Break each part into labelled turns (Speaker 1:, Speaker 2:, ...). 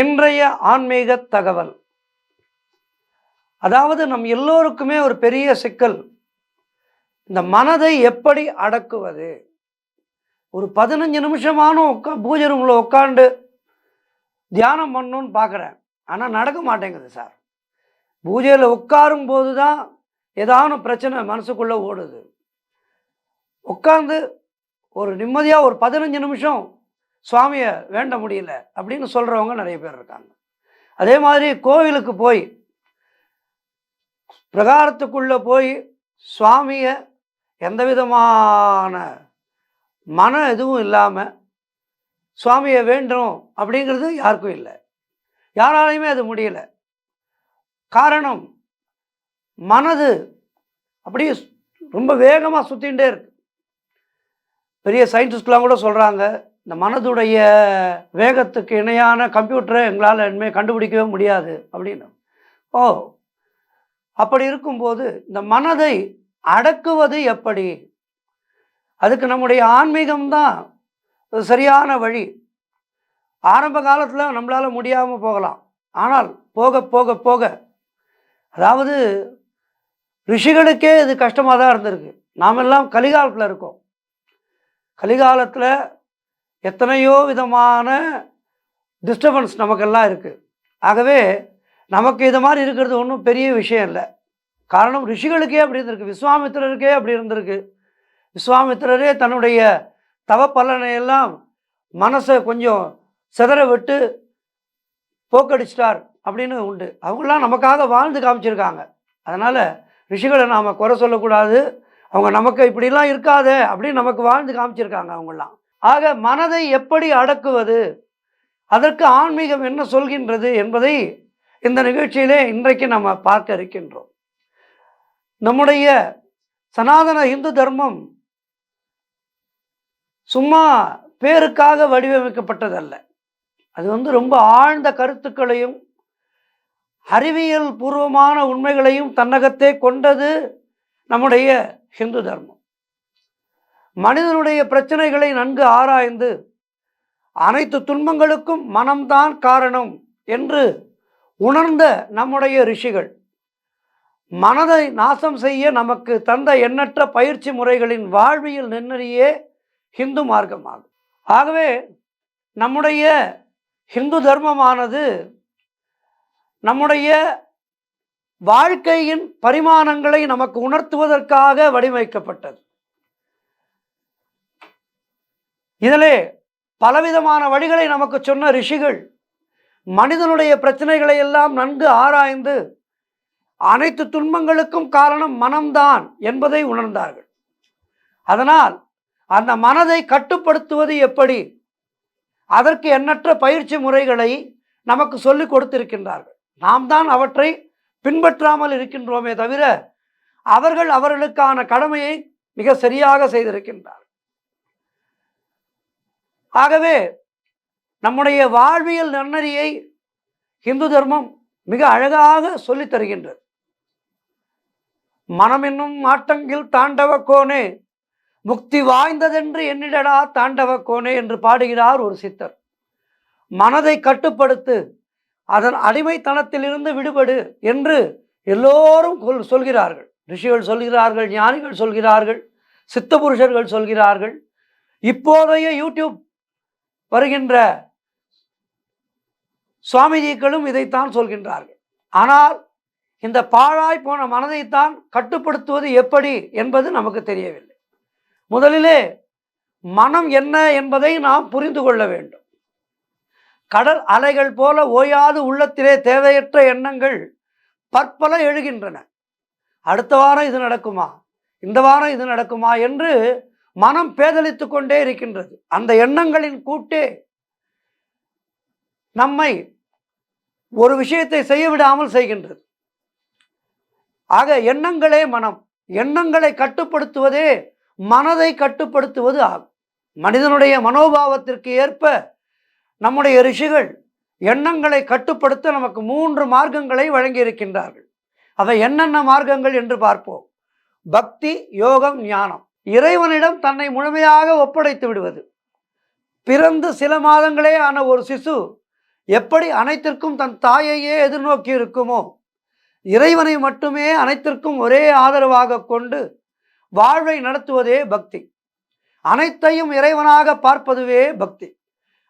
Speaker 1: இன்றைய ஆன்மீக தகவல். அதாவது நம் எல்லோருக்குமே ஒரு பெரிய சிக்கல், இந்த மனதை எப்படி அடக்குவது? ஒரு 15 நிமிஷமான பூஜை ரூமில் உட்காந்து தியானம் பண்ணணும்னு பார்க்குறேன், ஆனால் நடக்க மாட்டேங்குது சார். பூஜையில் உட்காரும் போது தான் ஏதாவது பிரச்சனை மனசுக்குள்ளே ஓடுது. உட்காந்து ஒரு நிம்மதியாக ஒரு 15 நிமிஷம் சுவாமியை வேண்ட முடியல அப்படின்னு சொல்கிறவங்க நிறைய பேர் இருக்காங்க. அதே மாதிரி கோவிலுக்கு போய் பிரகாரத்துக்குள்ளே போய் சுவாமியை எந்த விதமான மன எதுவும் இல்லாமல் சுவாமியை வேண்டணும் அப்படிங்கிறது யாருக்கும் இல்லை, யாராலையுமே அது முடியல. காரணம், மனது அப்படியே ரொம்ப வேகமாக சுற்றிகிட்டே இருக்கு. பெரிய சயின்டிஸ்ட்லாம் கூட சொல்கிறாங்க, இந்த மனதுடைய வேகத்துக்கு இணையான கம்ப்யூட்டரை எங்களால் இனிமேல் கண்டுபிடிக்கவே முடியாது அப்படின்னு. அப்படி இருக்கும்போது இந்த மனதை அடக்குவது எப்படி? அதுக்கு நம்முடைய ஆன்மீகம்தான் சரியான வழி. ஆரம்ப காலத்தில் நம்மளால் முடியாமல் போகலாம், ஆனால் போக போக போக, அதாவது ரிஷிகளுக்கே இது கஷ்டமாக தான் இருந்திருக்கு. நாமெல்லாம் கலிகாலத்தில் இருக்கோம். கலிகாலத்தில் எத்தனையோ விதமான டிஸ்டர்பன்ஸ் நமக்கெல்லாம் இருக்குது. ஆகவே நமக்கு இது மாதிரி இருக்கிறது ஒன்றும் பெரிய விஷயம் இல்லை. காரணம், ரிஷிகளுக்கே அப்படி இருந்திருக்கு, விஸ்வாமித்திரருக்கே அப்படி இருந்திருக்கு. விஸ்வாமித்திரரே தன்னுடைய தவ பலனையெல்லாம் மனசை கொஞ்சம் சிதற விட்டு போக்கடிச்சிட்டார் அப்படின்னு உண்டு. அவங்களாம் நமக்காக வாழ்ந்து காமிச்சிருக்காங்க. அதனால் ரிஷிகளை நாம் குறை சொல்லக்கூடாது. அவங்க நமக்கு இப்படிலாம் இருக்காதே அப்படின்னு நமக்கு வாழ்ந்து காமிச்சிருக்காங்க அவங்களாம். ஆக மனதை எப்படி அடக்குவது, அதற்கு ஆன்மீகம் என்ன சொல்கின்றது என்பதை இந்த நிகழ்ச்சியிலே இன்றைக்கு நம்ம பார்க்க இருக்கின்றோம். நம்முடைய சனாதன இந்து தர்மம் சும்மா பேருக்காக வடிவமைக்கப்பட்டதல்ல. அது ரொம்ப ஆழ்ந்த கருத்துக்களையும் அறிவியல் பூர்வமான உண்மைகளையும் தன்னகத்தே கொண்டது நம்முடைய ஹிந்து தர்மம். மனிதனுடைய பிரச்சனைகளை நன்கு ஆராய்ந்து அனைத்து துன்பங்களுக்கும் மனம்தான் காரணம் என்று உணர்ந்த நம்முடைய ரிஷிகள் மனதை நாசம் செய்ய நமக்கு தந்த எண்ணற்ற பயிற்சி முறைகளின் வாழ்வியல் நெறியே ஹிந்து மார்க்கமாகும். ஆகவே நம்முடைய ஹிந்து தர்மமானது நம்முடைய வாழ்க்கையின் பரிமாணங்களை நமக்கு உணர்த்துவதற்காக வடிவமைக்கப்பட்டது. இதிலே பலவிதமான வழிகளை நமக்கு சொன்ன ரிஷிகள் மனிதனுடைய பிரச்சனைகளை எல்லாம் நன்கு ஆராய்ந்து அனைத்து துன்பங்களுக்கும் காரணம் மனம்தான் என்பதை உணர்ந்தார்கள். அதனால் அந்த மனதை கட்டுப்படுத்துவது எப்படி, அதற்கு எண்ணற்ற பயிற்சி முறைகளை நமக்கு சொல்லிக் கொடுத்திருக்கின்றார்கள். நாம் தான் அவற்றை பின்பற்றாமல் இருக்கின்றோமே தவிர அவர்கள் அவர்களுக்கான கடமையை மிக சரியாக செய்திருக்கின்றார்கள். ஆகவே நம்முடைய வாழ்வியல் நன்னறியை இந்து தர்மம் மிக அழகாக சொல்லித் தருகின்றது. மனம் என்னும் ஆட்டங்கில் தாண்டவ கோனே, முக்தி வாய்ந்ததென்று எண்ணிடடா தாண்டவ கோனே என்று பாடுகிறார் ஒரு சித்தர். மனதை கட்டுப்படுத்து, அதன் அடிமைத்தனத்திலிருந்து விடுபடு என்று எல்லோரும் சொல்கிறார்கள். ரிஷிகள் சொல்கிறார்கள், ஞானிகள் சொல்கிறார்கள், சித்த புருஷர்கள் சொல்கிறார்கள். இப்போதைய யூடியூப் வருகின்ற சுவாமிஜிக்களும் இதைத்தான் சொல்கின்றார்கள். ஆனால் இந்த பாழாய் போன மனதைத்தான் கட்டுப்படுத்துவது எப்படி என்பது நமக்கு தெரியவில்லை. முதலிலே மனம் என்ன என்பதை நாம் புரிந்து கொள்ள வேண்டும். கடல் அலைகள் போல ஓயாது உள்ளத்திலே தேவையற்ற எண்ணங்கள் பற்பல எழுகின்றன. அடுத்த வாரம் இது நடக்குமா, இந்த வாரம் இது நடக்குமா என்று மனம் பேதலித்து கொண்டே இருக்கின்றது. அந்த எண்ணங்களின் கூட்டே நம்மை ஒரு விஷயத்தை செய்ய விடாமல் செய்கின்றது. ஆக எண்ணங்களே மனம், எண்ணங்களை கட்டுப்படுத்துவதே மனதை கட்டுப்படுத்துவது ஆகும். மனிதனுடைய மனோபாவத்திற்கு ஏற்ப நம்முடைய ரிஷிகள் எண்ணங்களை கட்டுப்படுத்த நமக்கு 3 மார்க்கங்களை வழங்கி இருக்கின்றார்கள். அவை என்னென்ன மார்க்கங்கள் என்று பார்ப்போம். பக்தி, யோகம், ஞானம். இறைவனிடம் தன்னை முழுமையாக ஒப்படைத்து விடுவது. பிறந்து சில மாதங்களே ஆன ஒரு சிசு எப்படி அனைத்திற்கும் தன் தாயையே எதிர்நோக்கி இருக்குமோ, இறைவனை மட்டுமே அனைத்திற்கும் ஒரே ஆதரவாக கொண்டு வாழ்வை நடத்துவதே பக்தி. அனைத்தையும் இறைவனாக பார்ப்பதுவே பக்தி.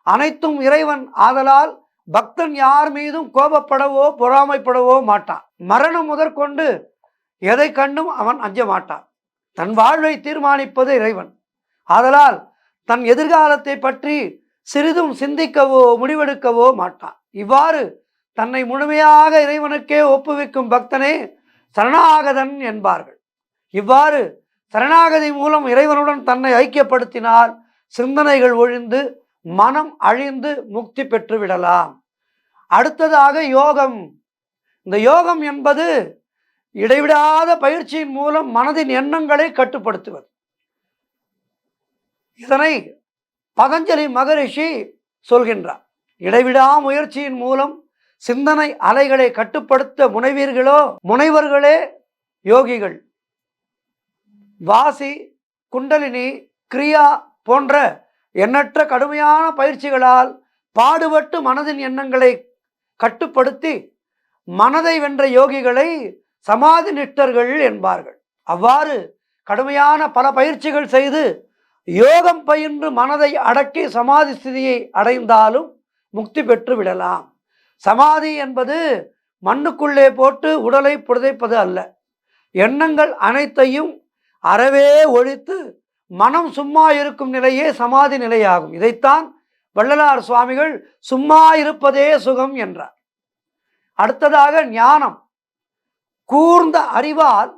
Speaker 1: அனைத்தும் இறைவன் ஆதலால் பக்தன் யார் மீதும் கோபப்படவோ பொறாமைப்படவோ மாட்டான். மரணம் முதற்கொண்டு எதை கண்டும் அவன் அஞ்ச மாட்டான். தன் வாழ்வை தீர்மானிப்பது இறைவன். ஆதலால் தன் எதிர்காலத்தை பற்றி சிறிதும் சிந்திக்கவோ முடிவெடுக்கவோ மாட்டான். இவ்வாறு தன்னை முழுமையாக இறைவனுக்கே ஒப்புவிக்கும் பக்தனே சரணாகதன் என்பார்கள். இவ்வாறு சரணாகதி மூலம் இறைவனுடன் தன்னை ஐக்கியப்படுத்தினால் சிந்தனைகள் ஒழிந்து மனம் அழிந்து முக்தி பெற்று விடலாம். அடுத்ததாக யோகம். இந்த யோகம் என்பது இடைவிடாத பயிற்சியின் மூலம் மனதின் எண்ணங்களை கட்டுப்படுத்துவது. இதனை பதஞ்சலி மகரிஷி சொல்கின்றார். இடைவிடா முயற்சியின் மூலம் சிந்தனை அலைகளை கட்டுப்படுத்த முனைவர்களே யோகிகள். வாசி, குண்டலினி, கிரியா போன்ற எண்ணற்ற கடுமையான பயிற்சிகளால் பாடுபட்டு மனதின் எண்ணங்களை கட்டுப்படுத்தி மனதை வென்ற யோகிகளை சமாதி நிஷ்டர்கள் என்பார்கள். அவ்வாறு கடுமையான பல பயிற்சிகள் செய்து யோகம் பயின்று மனதை அடக்கி சமாதி ஸ்திதியை அடைந்தாலும் முக்தி பெற்று விடலாம். சமாதி என்பது மண்ணுக்குள்ளே போட்டு உடலை புதைப்பது அல்ல. எண்ணங்கள் அனைத்தையும் அறவே ஒழித்து மனம் சும்மா இருக்கும் நிலையே சமாதி நிலையாகும். இதைத்தான் வள்ளலார் சுவாமிகள் சும்மா இருப்பதே சுகம் என்றார். அடுத்ததாக ஞானம். கூர்ந்த அறிவால்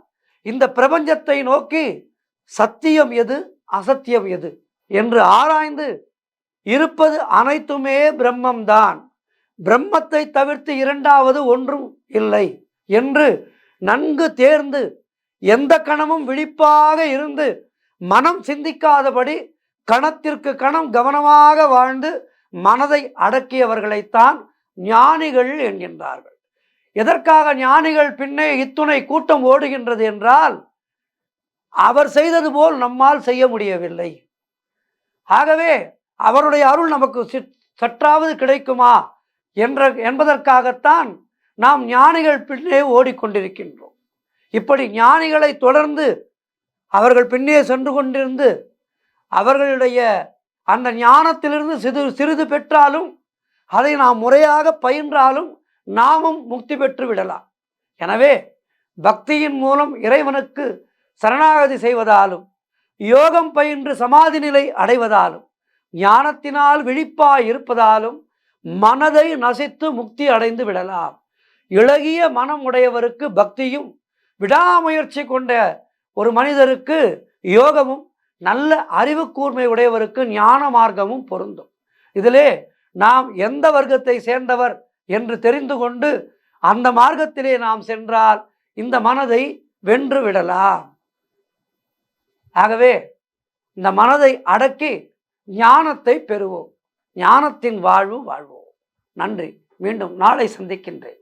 Speaker 1: இந்த பிரபஞ்சத்தை நோக்கி சத்தியம் எது அசத்தியம் எது என்று ஆராய்ந்து இருப்பது அனைத்துமே பிரம்மம்தான், பிரம்மத்தை தவிர்த்து இரண்டாவது ஒன்றும் இல்லை என்று நன்கு தேர்ந்து எந்த கணமும் விழிப்பாக இருந்து மனம் சிந்திக்காதபடி கணத்திற்கு கணம் கவனமாக வாழ்ந்து மனதை அடக்கியவர்களைத்தான் ஞானிகள் என்கின்றார்கள். எதற்காக ஞானிகள் பின்னே இத்துணை கூட்டம் ஓடுகின்றது என்றால், அவர் செய்தது போல் நம்மால் செய்ய முடியவில்லை. ஆகவே அவருடைய அருள் நமக்கு சற்றாவது கிடைக்குமா என்பதற்காகத்தான் நாம் ஞானிகள் பின்னே ஓடிக்கொண்டிருக்கின்றோம். இப்படி ஞானிகளை தொடர்ந்து அவர்கள் பின்னே சென்று கொண்டிருந்து அவர்களுடைய அந்த ஞானத்திலிருந்து சிறிது பெற்றாலும் அதை நாம் முறையாக பயின்றாலும் நாமும் முக்தி பெற்று விடலாம். எனவே பக்தியின் மூலம் இறைவனுக்கு சரணாகதி செய்வதாலும் யோகம் பயின்று சமாதி நிலை அடைவதாலும் ஞானத்தினால் விழிப்பாய் இருப்பதாலும் மனதை நசித்து முக்தி அடைந்து விடலாம். இளகிய மனம் உடையவருக்கு பக்தியும் விடாமுயற்சி கொண்ட ஒரு மனிதருக்கு யோகமும் நல்ல அறிவு கூர்மை உடையவருக்கு ஞான மார்க்கமும் பொருந்தும். இதிலே நாம் எந்த வர்க்கத்தை சேர்ந்தவர் என்று தெரிந்து கொண்டு அந்த மார்க்கத்திலே நாம் சென்றால் இந்த மனதை வென்று விடலாம். ஆகவே இந்த மனதை அடக்கி ஞானத்தை பெறுவோம். ஞானத்தின் வாழ்வு வாழ்வோம். நன்றி. மீண்டும் நாளை சந்திக்கின்றேன்.